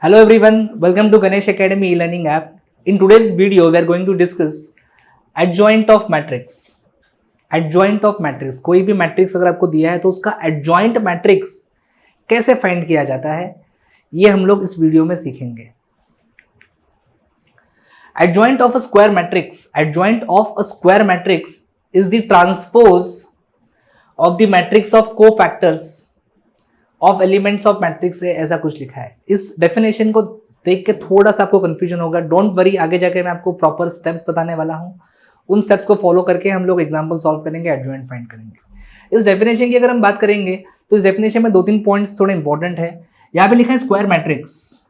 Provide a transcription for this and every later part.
Hello everyone, welcome to Ganesh Academy e-learning app. In today's video, we are going to discuss adjoint of matrix. Adjoint of matrix, कोई भी matrix अगर आपको दिया है तो उसका adjoint मैट्रिक्स कैसे फाइंड किया जाता है, ये हम लोग इस वीडियो में सीखेंगे. Adjoint of a square matrix. Adjoint of a square matrix is the transpose of the matrix of cofactors of elements of matrix है, ऐसा कुछ लिखा है. इस डेफिनेशन को देख के थोड़ा सा आपको कंफ्यूजन होगा. डोंट वरी, आगे जाके मैं आपको प्रॉपर स्टेप्स बताने वाला हूँ. उन स्टेप्स को फॉलो करके हम लोग एग्जांपल सॉल्व करेंगे, एडजॉइंट फाइंड करेंगे. इस डेफिनेशन की अगर हम बात करेंगे तो इस डेफिनेशन में 2-3 पॉइंट्स थोड़े इंपॉर्टेंट है. यहाँ पे लिखा है स्क्वायर मैट्रिक्स.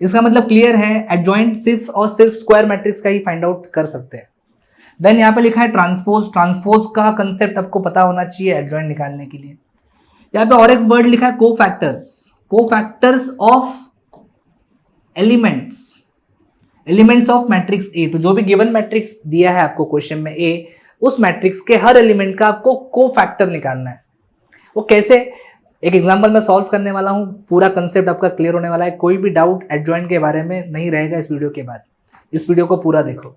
इसका मतलब क्लियर है, एडजॉइंट सिर्फ और सिर्फ स्क्वायर मैट्रिक्स का ही फाइंड आउट कर सकते हैं. देन यहाँ पे लिखा है ट्रांसपोज. ट्रांसपोज का कंसेप्ट आपको पता होना चाहिए एडजॉइंट निकालने के लिए. यहाँ पे और एक वर्ड लिखा है cofactors. Cofactors of elements of matrix ए. तो जो भी गिवन मैट्रिक्स दिया है आपको क्वेश्चन में ए, उस मैट्रिक्स के हर एलिमेंट का आपको कोफैक्टर निकालना है. वो कैसे, एक एग्जांपल में सॉल्व करने वाला हूं. पूरा कंसेप्ट आपका क्लियर होने वाला है. कोई भी डाउट एडजॉइंट के बारे में नहीं रहेगा इस वीडियो के बाद. इस वीडियो को पूरा देखो.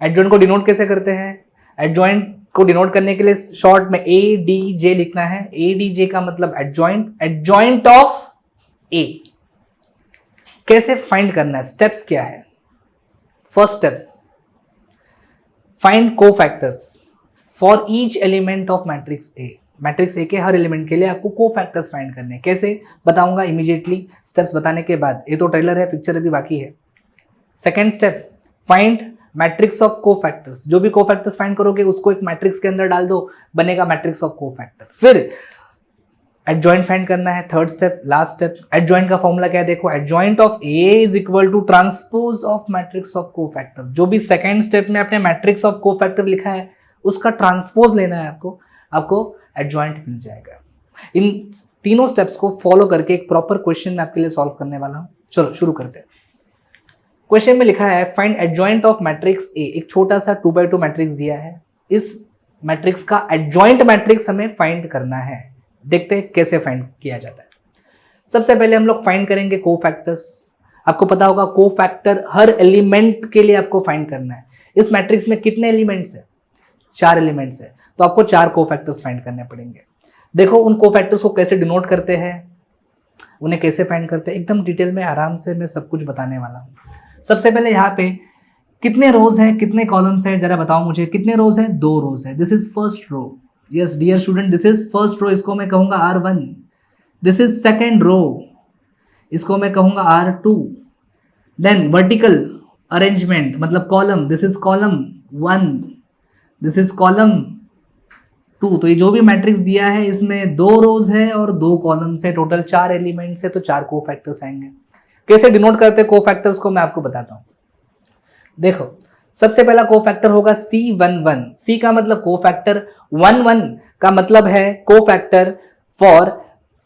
एडजॉइंट को डिनोट कैसे करते हैं? एडजॉइंट को डिनोट करने के लिए शॉर्ट में ए डी जे लिखना है. ए डी जे का मतलब एडजॉइंट ऑफ ए. कैसे फाइंड करना है, स्टेप्स क्या है? First step, find cofactors for each element of matrix A. Matrix A के हर एलिमेंट के लिए आपको कोफैक्टर्स फाइंड करने हैं. कैसे बताऊंगा इमीडिएटली स्टेप्स बताने के बाद. ये तो ट्रेलर है, पिक्चर अभी बाकी है. Second step, find matrix of cofactors. जो भी कोफैक्टर्स फाइंड करोगे उसको एक मैट्रिक्स के अंदर डाल दो, बनेगा मैट्रिक्स ऑफ कोफैक्टर. फिर एडजॉइंट फाइंड करना है. Third step, last step. Adjoint का फॉर्मूला क्या है देखो, adjoint of A is equal to transpose of matrix of cofactor. जो भी सेकंड स्टेप में आपने मैट्रिक्स ऑफ कोफैक्टर लिखा है उसका ट्रांसपोज लेना है आपको एडजॉइंट मिल जाएगा. इन तीनों स्टेप्स को फॉलो करके एक प्रॉपर क्वेश्चन मैं आपके लिए सॉल्व करने वाला हूं. चलो शुरू करते हैं. क्वेश्चन में लिखा है फाइंड एडजॉइंट ऑफ मैट्रिक्स ए. एक छोटा सा 2x2 मैट्रिक्स दिया है. इस मैट्रिक्स का एडजॉइंट मैट्रिक्स हमें फाइंड करना है. देखते हैं कैसे फाइंड किया जाता है. सबसे पहले हम लोग फाइंड करेंगे कोफैक्टर्स. आपको पता होगा कोफैक्टर हर एलिमेंट के लिए आपको फाइंड करना है. इस मैट्रिक्स में कितने एलिमेंट्स है? 4 एलिमेंट्स है, तो आपको 4 कोफैक्टर्स फाइंड करने पड़ेंगे. देखो उन कोफैक्टर्स को कैसे डिनोट करते हैं, उन्हें कैसे फाइंड करते हैं, एकदम डिटेल में आराम से मैं सब कुछ बताने वाला हूँ. सबसे पहले यहाँ पे कितने रोज है, कितने कॉलम्स है, जरा बताओ मुझे. कितने रोज है? 2 रोज है. This is first row. Yes dear student, this is first row. इसको मैं कहूंगा R1. This is second row, इसको मैं कहूंगा R2. देन वर्टिकल अरेंजमेंट मतलब column, this is column 1, this is column 2. तो ये जो भी मैट्रिक्स दिया है इसमें 2 रोज है और 2 कॉलम्स है. टोटल 4 एलिमेंट्स है, तो 4 कोफैक्टर्स आएंगे. कैसे डिनोट करते हैं कोफैक्टर्स को मैं आपको बताता हूं. देखो सबसे पहला कोफैक्टर होगा C11. C का मतलब कोफैक्टर. 11 का मतलब है cofactor for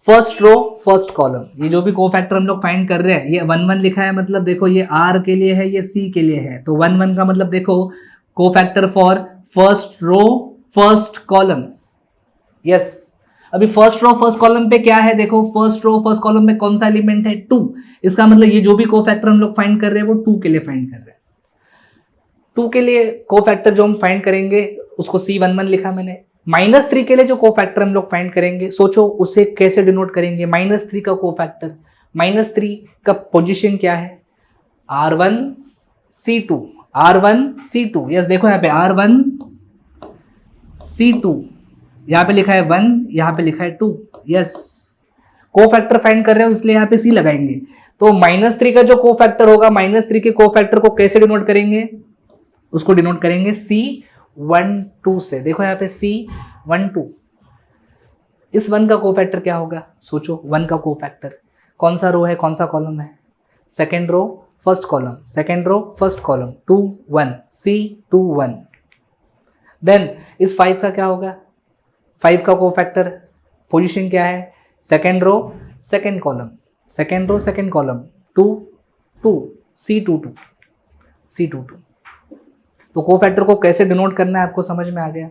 first row first column. ये जो भी कोफैक्टर हम लोग फाइंड कर रहे हैं, ये 11 लिखा है, मतलब देखो ये R के लिए है, ये C के लिए है. तो 11 का मतलब देखो cofactor for first row first column. Yes, अभी फर्स्ट रो फर्स्ट कॉलम पे क्या है देखो, फर्स्ट रो फर्स्ट कॉलम में कौन सा एलिमेंट है? 2. इसका मतलब ये जो भी कोफैक्टर हम लोग फाइंड कर रहे हैं वो 2 के लिए फाइंड कर रहे हैं. 2 के लिए कोफैक्टर जो हम फाइंड करेंगे उसको C11 लिखा मैंने. -3 के लिए जो कोफैक्टर हम लोग फाइंड करेंगे, सोचो उसे कैसे डिनोट करेंगे. -3 का कोफैक्टर, -3 का पोजीशन क्या है? R1 C2. R1 C2. Yes देखो यहाँ पे R1 C2. यहाँ पे लिखा है 1, यहाँ पे लिखा है 2. यस, कोफैक्टर फाइंड कर रहे हैं इसलिए यहाँ पे C लगाएंगे. तो -3 का जो कोफैक्टर होगा, -3 के कोफैक्टर को कैसे डिनोट करेंगे? उसको डिनोट करेंगे C12 से. देखो यहाँ पे C12. इस 1 का कोफैक्टर क्या होगा? सोचो 1 का कोफैक्टर कौन सा रो है, कौन सा कॉलम है? Second row first column, second row first column. 2 1 C21. Then इस 5 का क्या होगा? 5 का कोफैक्टर पोजीशन क्या है? Second row second column, second row second column. 2 2 C22. C22. तो कोफैक्टर को कैसे डिनोट करना है आपको समझ में आ गया.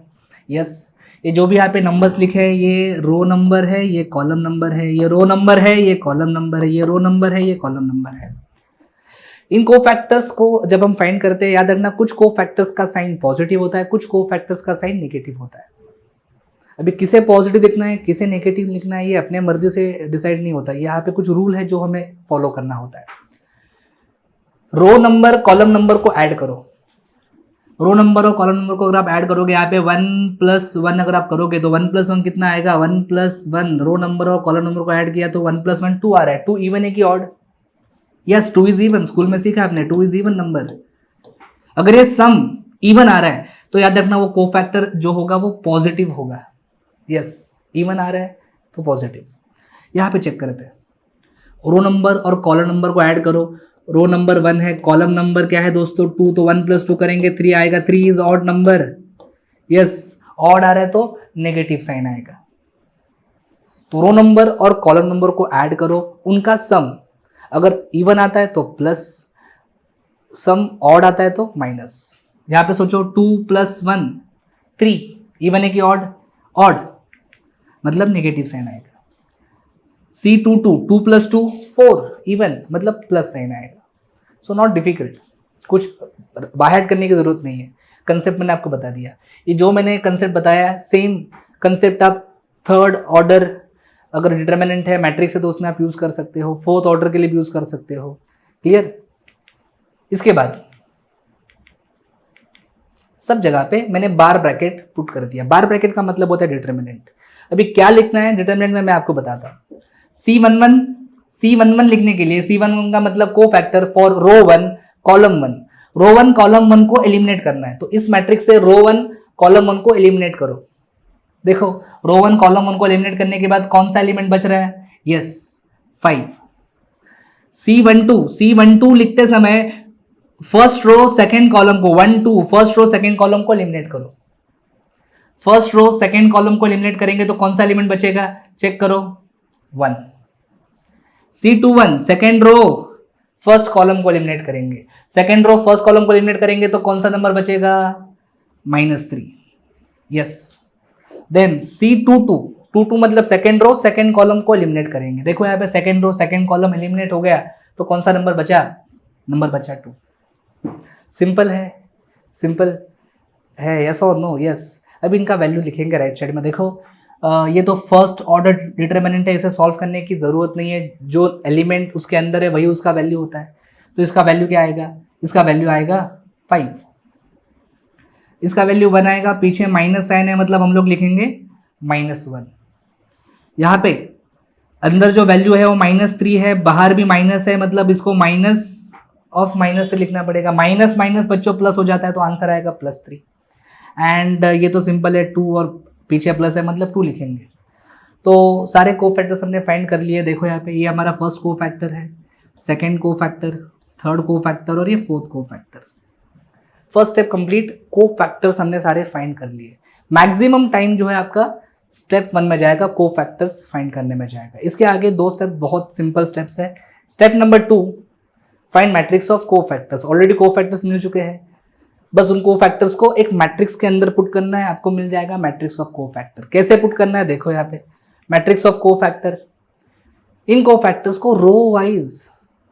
यस, ये जो भी यहाँ पे नंबर्स लिखे हैं ये रो नंबर है, ये कॉलम नंबर है, ये रो नंबर है, ये कॉलम नंबर है, ये रो नंबर है, ये कॉलम नंबर है। इन कोफैक्टर्स को जब हम फाइंड करते हैं याद रखना कुछ कोफैक्टर्स का साइन पॉजिटिव होता है, कुछ कोफैक्टर्स का साइन नेगेटिव होता है। अभी किसे पॉजिटिव लिखना है किसे नेगेटिव लिखना है ये अपने मर्जी से डिसाइड नहीं होता, यहाँ पे कुछ रूल है जो हमें फॉलो करना होता है। रो नंबर कॉलम नंबर को ऐड करो, रो नंबर और कॉलम नंबर को अगर आप ऐड करोगे यहाँ पे 1+1 अगर आप करोगे तो 1+1 कितना आएगा 1+1। रो नंबर और कॉलम नंबर को ऐड किया तो 1+1 2 आ रहा है। 2 इवन है कि odd? Yes 2 is even, school में सीखा आपने 2 इज इवन नंबर। अगर ये सम इवन आ रहा है तो याद रखना वो कोफैक्टर जो होगा वो पॉजिटिव होगा। यस इवन आ रहा है तो पॉजिटिव। यहाँ पे चेक करते हैं, रो नंबर और कॉलम नंबर को ऐड करो। रो नंबर 1 है, कॉलम नंबर क्या है दोस्तों 2, तो 1+2 करेंगे 3 आएगा। 3 is odd number. Yes odd आ रहा है तो नेगेटिव साइन आएगा। तो रो नंबर और कॉलम नंबर को ऐड करो, उनका सम अगर इवन आता है तो प्लस, सम ऑड आता है तो माइनस। यहाँ पे सोचो 2+1 3 इवन है कि ऑड? ऑड मतलब नेगेटिव साइन आएगा। C22 2+2 4 इवन मतलब प्लस साइन आएगा। सो नॉट डिफिकल्ट, कुछ बाहर करने की जरूरत नहीं है, कंसेप्ट मैंने आपको बता दिया। ये जो मैंने कंसेप्ट बताया सेम कंसेप्ट आप थर्ड ऑर्डर अगर डिटर्मिनेंट है मैट्रिक्स है तो उसमें आप यूज कर सकते हो, फोर्थ ऑर्डर के लिए भी यूज कर सकते हो। क्लियर? इसके बाद सब जगह पे मैंने बार ब्रैकेट पुट कर दिया। बार ब्रैकेट का मतलब होता है डिटर्मिनेंट। अभी क्या लिखना है डिटर्मिनेंट में मैं आपको बताता हूँ। C11 लिखने के लिए C11 का मतलब cofactor for row 1 column 1। Row 1 column 1 को एलिमिनेट करना है तो इस मैट्रिक्स से रो 1 कॉलम 1 को एलिमिनेट करो। देखो रो 1 कॉलम 1 को एलिमिनेट करने के बाद कौन सा एलिमेंट बच रहा है? यस 5। C12 लिखते समय फर्स्ट रो सेकेंड कॉलम को 1 2 फर्स्ट रो सेकेंड कॉलम को एलिमिनेट करो। फर्स्ट रो सेकेंड कॉलम को एलिमिनेट करेंगे तो कौन सा एलिमेंट बचेगा? चेक करो 1। C21 second row first column को एलिमिनेट करेंगे, सेकेंड रो फर्स्ट कॉलम को एलिमिनेट करेंगे तो कौन सा नंबर बचेगा? -3। यस देन C22 मतलब सेकेंड रो सेकेंड कॉलम को एलिमिनेट करेंगे। देखो यहाँ पे second row second column eliminate हो गया तो कौन सा नंबर बचा? नंबर बचा 2। सिंपल है, सिंपल है। यस और नो? यस। अब इनका वैल्यू लिखेंगे राइट साइड में। देखो ये तो फर्स्ट ऑर्डर डिटर्मिनेंट है, इसे सॉल्व करने की ज़रूरत नहीं है, जो एलिमेंट उसके अंदर है वही उसका वैल्यू होता है। तो इसका वैल्यू क्या आएगा? इसका वैल्यू आएगा 5। इसका वैल्यू 1 आएगा, पीछे माइनस साइन है मतलब हम लोग लिखेंगे -1। यहाँ पे अंदर जो वैल्यू है वो -3 है, बाहर भी माइनस है मतलब इसको -3 लिखना पड़ेगा। माइनस माइनस बच्चों प्लस हो जाता है तो आंसर आएगा +3। एंड ये तो सिंपल है, 2 और पीछे प्लस है मतलब 2 लिखेंगे। तो सारे कोफैक्टर्स हमने फाइंड कर लिए। देखो यहाँ पे ये हमारा फर्स्ट कोफैक्टर है, सेकंड कोफैक्टर, थर्ड कोफैक्टर और ये fourth cofactor. First step complete, cofactors हमने सारे फाइंड कर लिए। मैक्सिमम टाइम जो है आपका स्टेप 1 में जाएगा, कोफैक्टर्स फाइंड करने में जाएगा। इसके आगे 2 स्टेप बहुत सिंपल स्टेप्स है। Step number 2 find matrix of cofactors. Already cofactors मिल चुके हैं, बस उन कोफैक्टर्स को एक मैट्रिक्स के अंदर पुट करना है, आपको मिल जाएगा मैट्रिक्स ऑफ कोफैक्टर। कैसे पुट करना है देखो यहाँ पे, matrix of cofactor. In cofactors को रो वाइज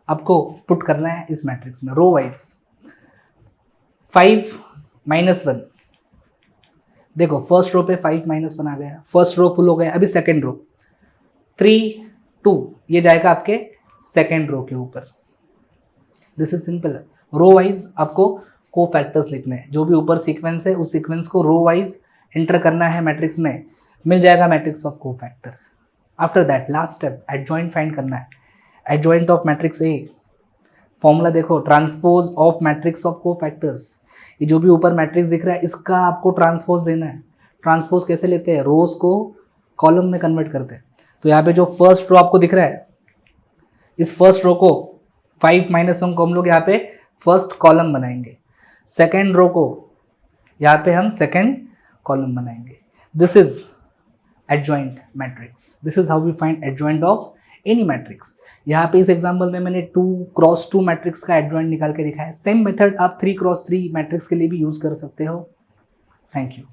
आपको पुट करना है इस मैट्रिक्स में, रो वाइज। 5 -1, देखो फर्स्ट रो पे 5 -1 आ गया, फर्स्ट रो फुल हो गया। अभी सेकेंड रो 3 2 ये जाएगा आपके सेकेंड रो के ऊपर। This is simple. Row wise आपको कोफैक्टर्स लिखने हैं, जो भी ऊपर सीक्वेंस है उस सीक्वेंस को रो वाइज एंटर करना है मैट्रिक्स में, मिल जाएगा matrix of cofactor. After that last step adjoint find करना है। Adjoint of matrix A, formula देखो, transpose of matrix of cofactors. ये जो भी ऊपर मैट्रिक्स दिख रहा है इसका आपको ट्रांसपोज लेना है। ट्रांसपोज कैसे लेते हैं? रोज को कॉलम में कन्वर्ट करते हैं। तो यहाँ पे जो फर्स्ट रो आपको दिख रहा है, इस फर्स्ट रो को 5 -1 को हम लोग यहाँ पे फर्स्ट कॉलम बनाएंगे, सेकेंड रो को यहाँ पे हम सेकेंड कॉलम बनाएंगे। This is adjoint matrix. This is how we find adjoint of any matrix. यहाँ पे इस एग्जांपल में मैंने 2x2 मैट्रिक्स का एडजॉइंट निकाल के दिखाया है। सेम मेथड आप 3x3 मैट्रिक्स के लिए भी यूज कर सकते हो। Thank you.